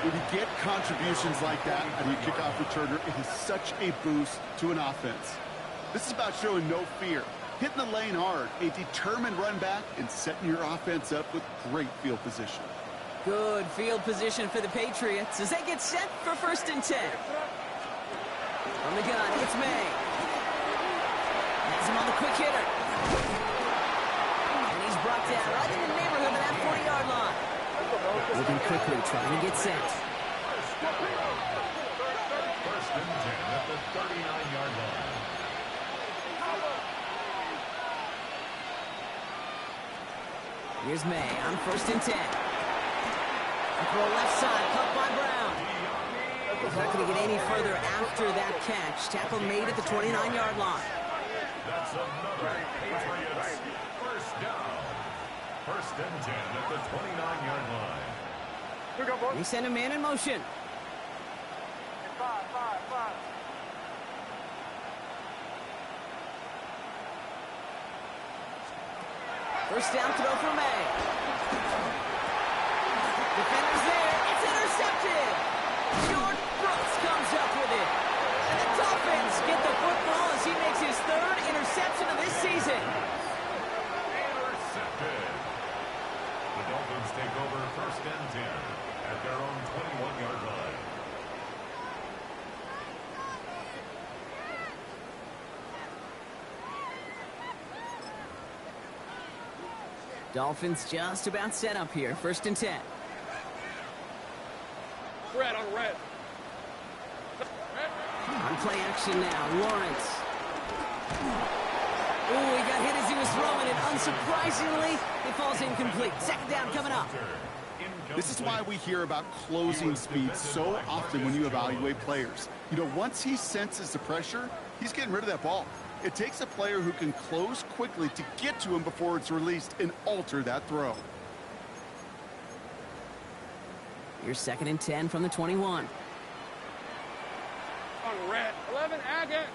When you get contributions like that out of your kickoff returner, it is such a boost to an offense. This is about showing no fear, hitting the lane hard, a determined run back, and setting your offense up with great field position. Good field position for the Patriots as they get set for 1st and 10. From the gun, it's May. Has him on the quick hitter. And he's brought down right in the neighborhood of that 40-yard line. Moving quickly, trying to get set. 1st and 10 at the 39-yard line. Here's May on 1st and 10. Throw left side, caught by Brown. He's not going to get any further after that catch. Tackle made at the 29-yard line. That's another Patriots 1st down. 1st and 10 at the 29-yard line. They send a man in motion. First down throw for May. Defender's there. It's intercepted. George Brooks comes up with it. And the Dolphins get the football as he makes his 3rd interception of this season. Intercepted. The Dolphins take over 1st and 10 at their own 21-yard line. Dolphins just about set up here. 1st and 10. Red on red. On play action now. Lawrence. Ooh, he got hit as he was throwing it. Unsurprisingly, it falls incomplete. 2nd down coming up. This is why we hear about closing speed so often when you evaluate players. You know, once he senses the pressure, he's getting rid of that ball. It takes a player who can close quickly to get to him before it's released and alter that throw. Here's 2nd and 10 from the 21. red. 11, again.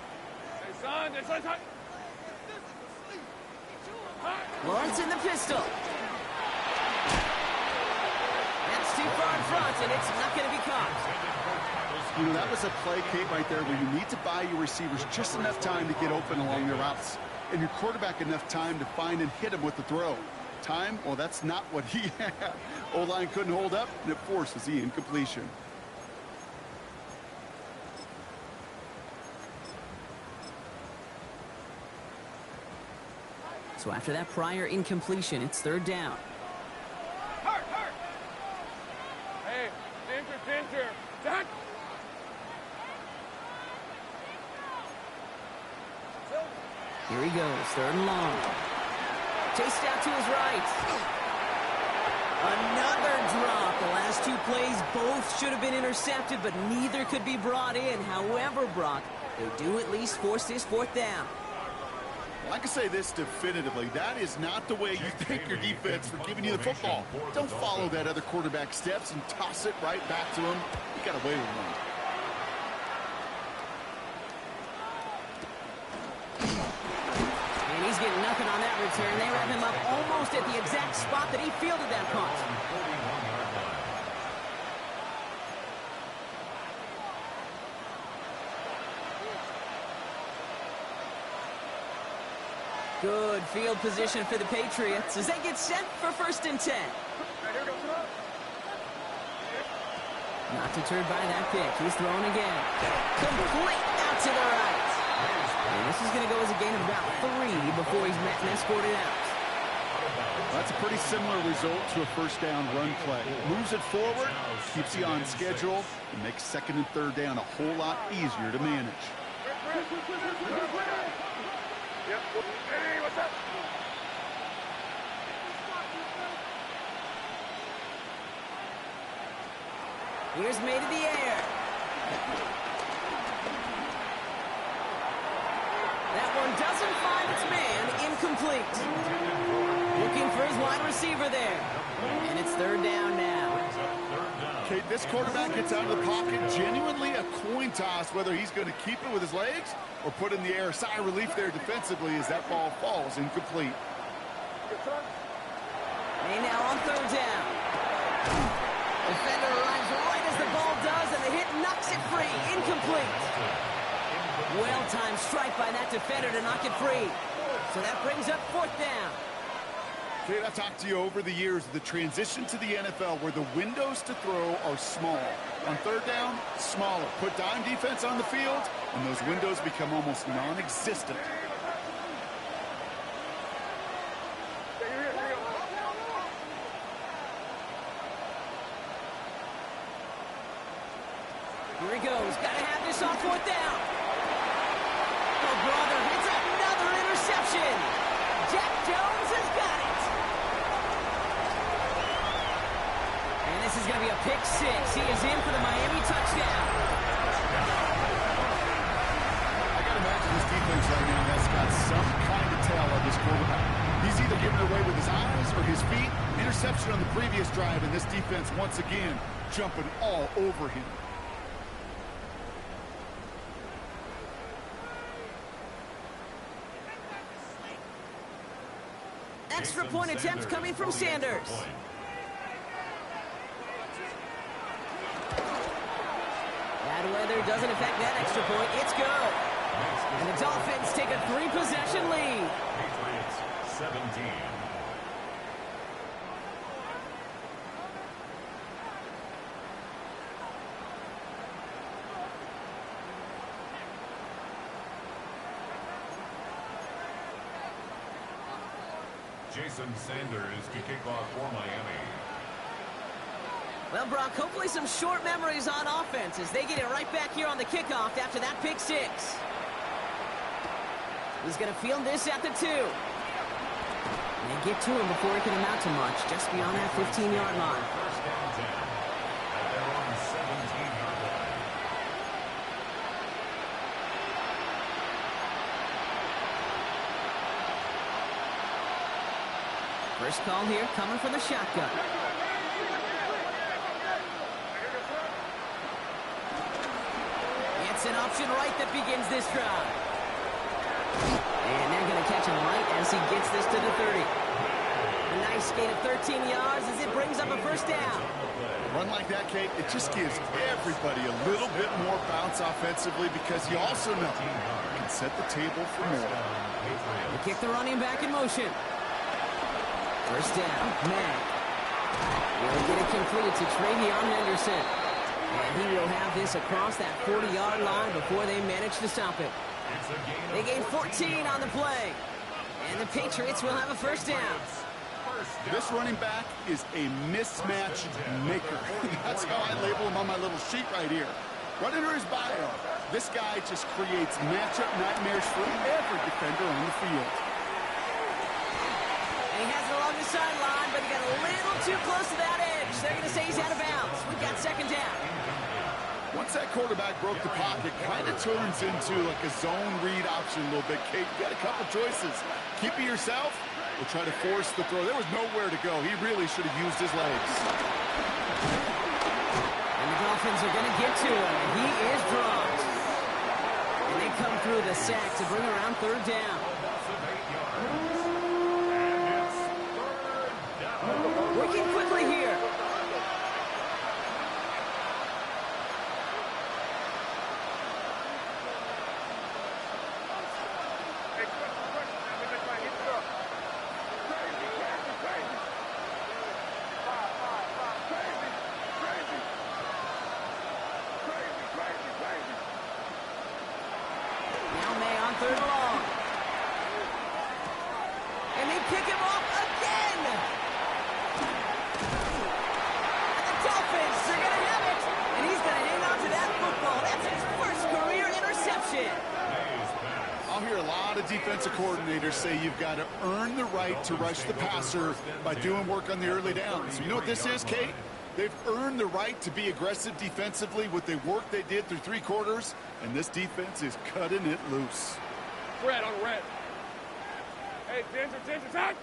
Hey, son, this is hot. Lawrence in the pistol. That's too far in front, and it's not going to be caught. You know, that was a play, Kate, right there where you need to buy your receivers just enough time to get open along their routes, and your quarterback enough time to find and hit him with the throw. Time, well, that's not what he had. O-line couldn't hold up, and it forces the incompletion. So after that prior incompletion, it's third down. Hurt. Hey, danger. Jack. Here he goes, third and long. Chased out to his right. Another drop. The last two plays both should have been intercepted, but neither could be brought in. However, Brock, they do at least force this fourth down. Well, I can say this definitively. That is not the way you thank your defense for giving you the football. Don't follow that other quarterback's steps and toss it right back to him. You got away with one. He's getting nothing on that return. They wrap him up almost at the exact spot that he fielded that punt. Good field position for the Patriots as they get set for 1st and 10. Not deterred by that pick. He's throwing again. Complete out to the right. And this is going to go as a gain of about 3 before he's met and escorted out. That's a pretty similar result to a first down run play. Moves it forward, keeps you on schedule, and makes 2nd and 3rd down a whole lot easier to manage. Hey, what's up? Here's made in the air. That one doesn't find its man. Incomplete. Looking for his wide receiver there. And it's 3rd down now. Okay, this quarterback gets out of the pocket, genuinely a coin toss whether he's going to keep it with his legs or put it in the air. Sigh of relief there defensively as that ball falls incomplete. Hey, now on 3rd down. Defender arrives right as the ball does, and the hit knocks it free. Incomplete. Well-timed strike by that defender to knock it free. So that brings up 4th down. Kate, I've talked to you over the years of the transition to the NFL where the windows to throw are small. On 3rd down, smaller. Put dime defense on the field, and those windows become almost non-existent. Here he goes. Got to have this on 4th down. Oh, brother, it's another interception. Jack Jones has got it. And this is going to be a pick 6. He is in for the Miami touchdown. I got to imagine this defense right now has got some kind of tell on this quarterback. He's either giving it away with his eyes or his feet. Interception on the previous drive, and this defense once again jumping all over him. Extra point attempt coming from Sanders. Bad weather doesn't affect that extra point. It's good. And the Dolphins take a 3-possession lead. Patriots 17. Jason Sanders to kick off for Miami. Well, Brock, hopefully some short memories on offense as they get it right back here on the kickoff after that pick 6. He's going to field this at the 2. And they get to him before it can amount to much, just beyond that 15-yard line. First down 10 at their own 17-yard line. First call here coming from the shotgun. It's It's an option right that begins this drive. And they're going to catch him right as he gets this to the 30. A nice gain of 13 yards as it brings up a first down. A run like that, Kate, it just gives everybody a little bit more bounce offensively because you also know you can set the table for more. They kick the running back in motion. First down, Mack. He'll get it completed to Travion Henderson. And he will have this across that 40-yard line before they manage to stop it. They gain 14 on the play. And the Patriots will have a first down. This running back is a mismatch maker. That's how I label him on my little sheet right here. Right under his bio, this guy just creates matchup nightmares for every defender on the field. And he has it along the sideline, but he got a little too close to that edge. They're going to say he's out of bounds. We've got second down. Once that quarterback broke the pocket, kind of turns into like a zone read option a little bit. Kate, you got a couple choices. Keep it yourself or try to force the throw. There was nowhere to go. He really should have used his legs. And the Dolphins are going to get to him. And he is dropped. And they come through the sack to bring around third down. Working quickly here. Third and long. And they pick him off again. The Dolphins are going to have it. And he's going to hang on to that football. That's his first career interception. I'll hear a lot of defensive coordinators say you've got to earn the right to rush the passer by doing work on the early downs. You know what this is, Kate? They've earned the right to be aggressive defensively with the work they did through 3 quarters, and this defense is cutting it loose. Red on red. Hey, Ginger, time!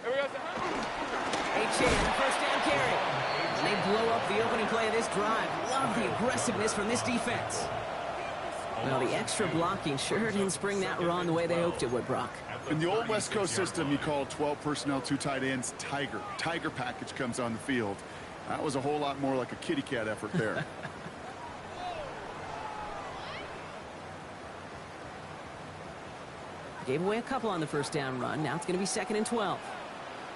Here we go, H.A. first down carry. And they blow up the opening play of this drive. Love the aggressiveness from this defense. Well, the extra blocking sure didn't spring that run the way they hoped it would, Brock. In the old West Coast system, you call 12 personnel, 2 tight ends, Tiger. Tiger package comes on the field. That was a whole lot more like a kitty cat effort there. Gave away a couple on the first down run. Now it's going to be 2nd and 12.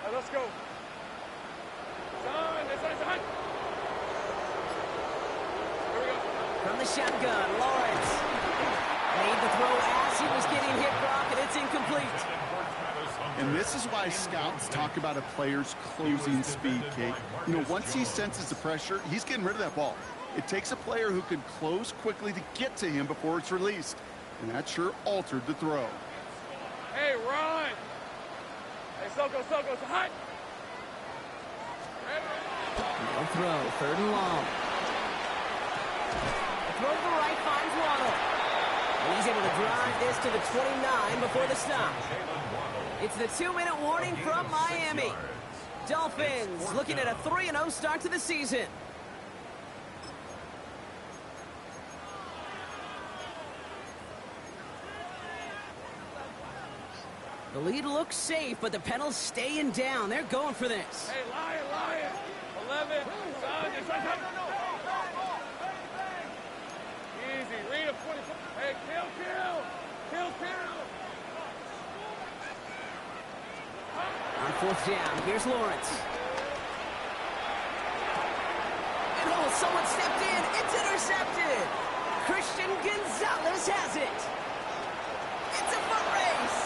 Right, let's go. Son, this is hot. Here we go. From the shotgun, Lawrence. Made the throw as he was getting hit, Brock, and it's incomplete. And this is why scouts talk about a player's closing speed, Kate. You know, once he senses the pressure, he's getting rid of that ball. It takes a player who can close quickly to get to him before it's released. And that sure altered the throw. Hey, run! Hey, Soko, it's hot! No throw, 3rd and long. The throw to the right finds Waddle. And he's able to drive this to the 29 before the stop. It's the 2-minute warning from Miami. Dolphins looking at a 3-0 start to the season. The lead looks safe, but the Penals staying down. They're going for this. Hey, Lion! 11, son, it's right. Easy, read a 24. Hey, kill! On 4th down, here's Lawrence. And someone stepped in. It's intercepted. Christian Gonzalez has it. It's a foot race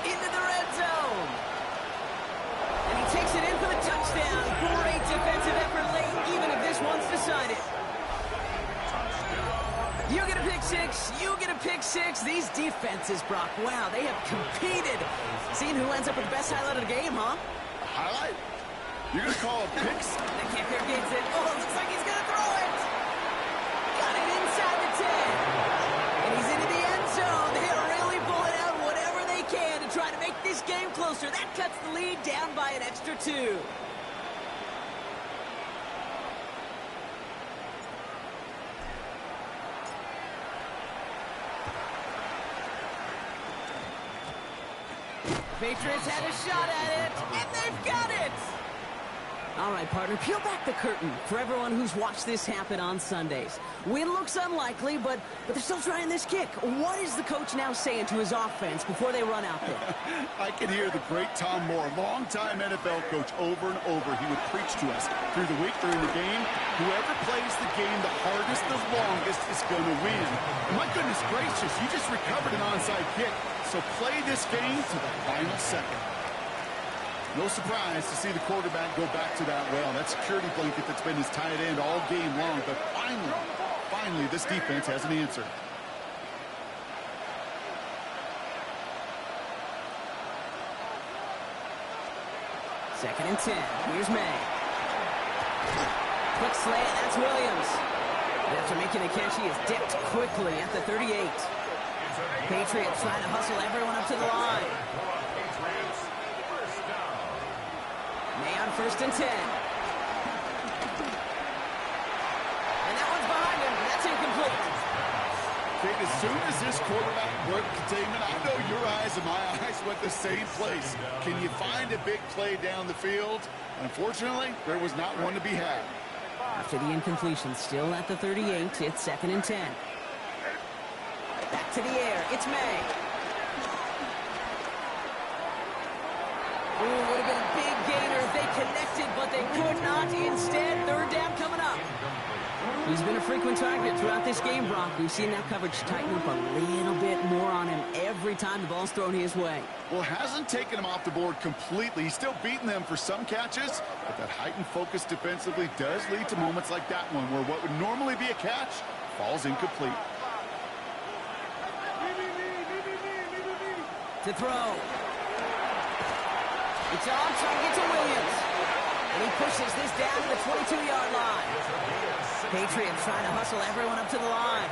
into the red zone. And he takes it in for the touchdown. Great defensive effort late, even if this one's decided. You get a pick six, you get a pick six. These defenses, Brock, wow, they have competed. Seeing who ends up with the best highlight of the game, huh? Highlight? You're going to call a pick six? The kicker gets it. Oh, looks like he's going to throw it. Got it inside the 10. And he's into the end zone. They are really game closer. That cuts the lead down by an extra 2. Patriots had a shot at it, and they've got it! All right, partner, peel back the curtain for everyone who's watched this happen on Sundays. Win looks unlikely, but they're still trying this kick. What is the coach now saying to his offense before they run out there? I can hear the great Tom Moore, longtime NFL coach, over and over. He would preach to us through the week, during the game. Whoever plays the game the hardest, the longest, is going to win. And my goodness gracious, you just recovered an onside kick. So play this game to the final second. No surprise to see the quarterback go back to that well. That security blanket that's been his tight end all game long. But finally, this defense has an answer. Second and 10. Here's May. Quick slant. That's Williams. After making a catch, he is dipped quickly at the 38. Patriots trying to hustle everyone up to the line. May on first and 10. And that one's behind him. That's incomplete. Kate, as soon as this quarterback broke containment, I know your eyes and my eyes went the same place. Can you find a big play down the field? Unfortunately, there was not one to be had. After the incompletion, still at the 38, it's second and 10. Back to the air. It's May. Ooh, would have been a big gainer if they connected, but they could not. Instead, third down coming up. He's been a frequent target throughout this game, Brock. We've seen that coverage tighten up a little bit more on him every time the ball's thrown his way. Well, hasn't taken him off the board completely. He's still beating them for some catches, but that heightened focus defensively does lead to moments like that one, where what would normally be a catch falls incomplete. To throw. It's on, trying to get to Williams. And he pushes this down to the 22-yard line. Patriots trying to hustle everyone up to the line.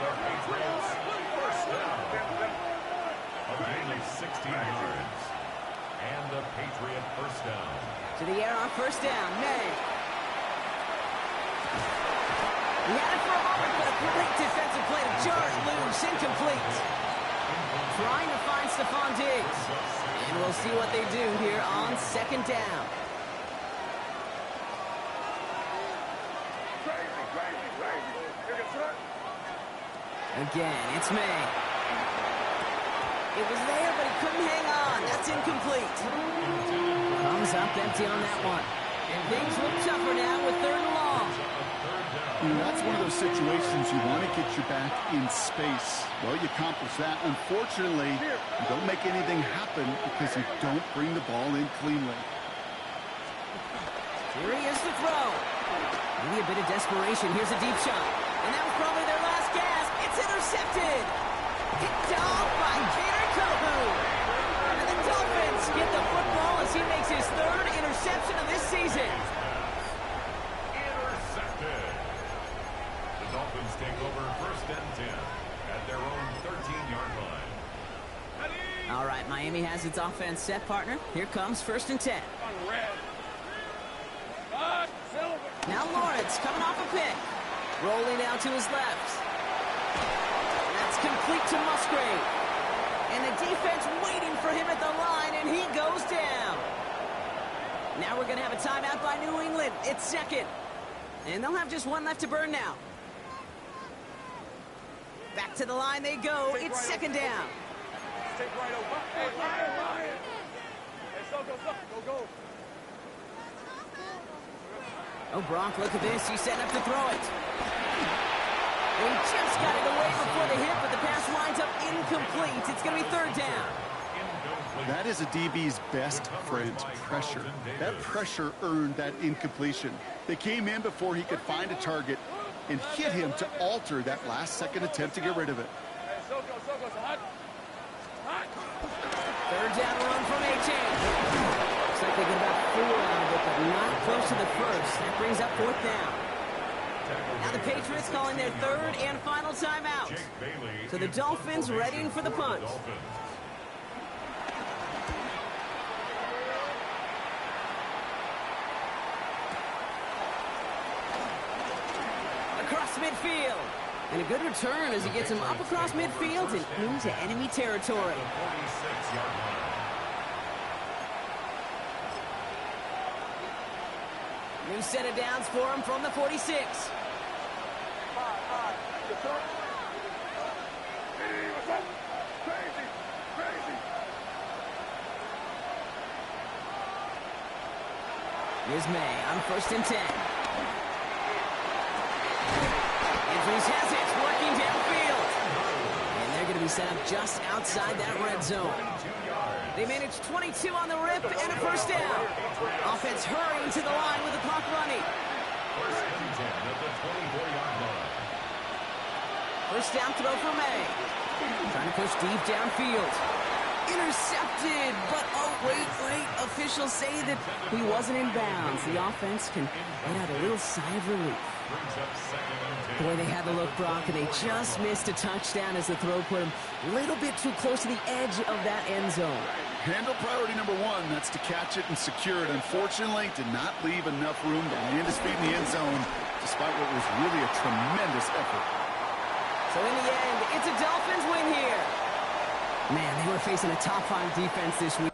A gain of 16 yards. And a Patriot first down. To the air on first down. May. He had it for a moment, but a great defensive play to jar it loose. Incomplete. Trying to find Stephon Diggs. And we'll see what they do here on second down. Again, it's May. It was there, but he couldn't hang on. That's incomplete. Comes up empty on that one. And things look tougher now with third and long. You know, that's one of those situations you want to get your back in space. Well, you accomplish that. Unfortunately, you don't make anything happen because you don't bring the ball in cleanly. Here he is to throw. Maybe a bit of desperation. Here's a deep shot. And that was probably their last gasp. It's intercepted. Picked off by Kader Kohu. And the Dolphins get the football as he makes his third interception of this season. Intercepted. The Dolphins take over first and 10 at their own 13-yard line. All right, Miami has its offense set, partner. Here comes first and 10. Now Lawrence coming off a pick. Rolling out to his left. That's complete to Musgrave. And the defense waiting for him at the line, and he goes down. Now we're going to have a timeout by New England. It's second. And they'll have just one left to burn now. Back to the line they go. It's second down. Take right over. Hey, Ryan. Hey, go. Oh, Brock, look at this. He's setting up to throw it. And he just got it away before the hit, but the pass winds up incomplete. It's going to be third down. That is a DB's best friend, pressure. That pressure earned that incompletion. They came in before he could find a target and hit him to alter that last-second attempt to get rid of it. Third down run from A-Chain. Looks like they get about 4 out of it, but not close to the first. That brings up fourth down. Now the Patriots calling their third and final timeout. So the Dolphins readying for the punt. midfield. And a good return as he gets him up across midfield and into enemy territory. 46-yard line. New set of downs for him from the 46. Here's May on 1st and 10. Andrews has it, working downfield. And they're going to be set up just outside that red zone. They managed 22 on the rip and a 1st down. Offense hurrying to the line with the clock running. 1st and 10 at the 24-yard line. 1st down throw for May. Trying to push deep downfield. Intercepted, but oh, wait. Officials say that he wasn't in bounds. The offense can let out a little sigh of relief. Brings up 2nd and 10. Boy, they had the look, Brock, and they just missed a touchdown as the throw put him a little bit too close to the edge of that end zone. Handle priority number one, that's to catch it and secure it. Unfortunately, did not leave enough room to land his feet in the end zone, despite what was really a tremendous effort. So in the end, it's a Dolphins win here. Man, they were facing a top 5 defense this week.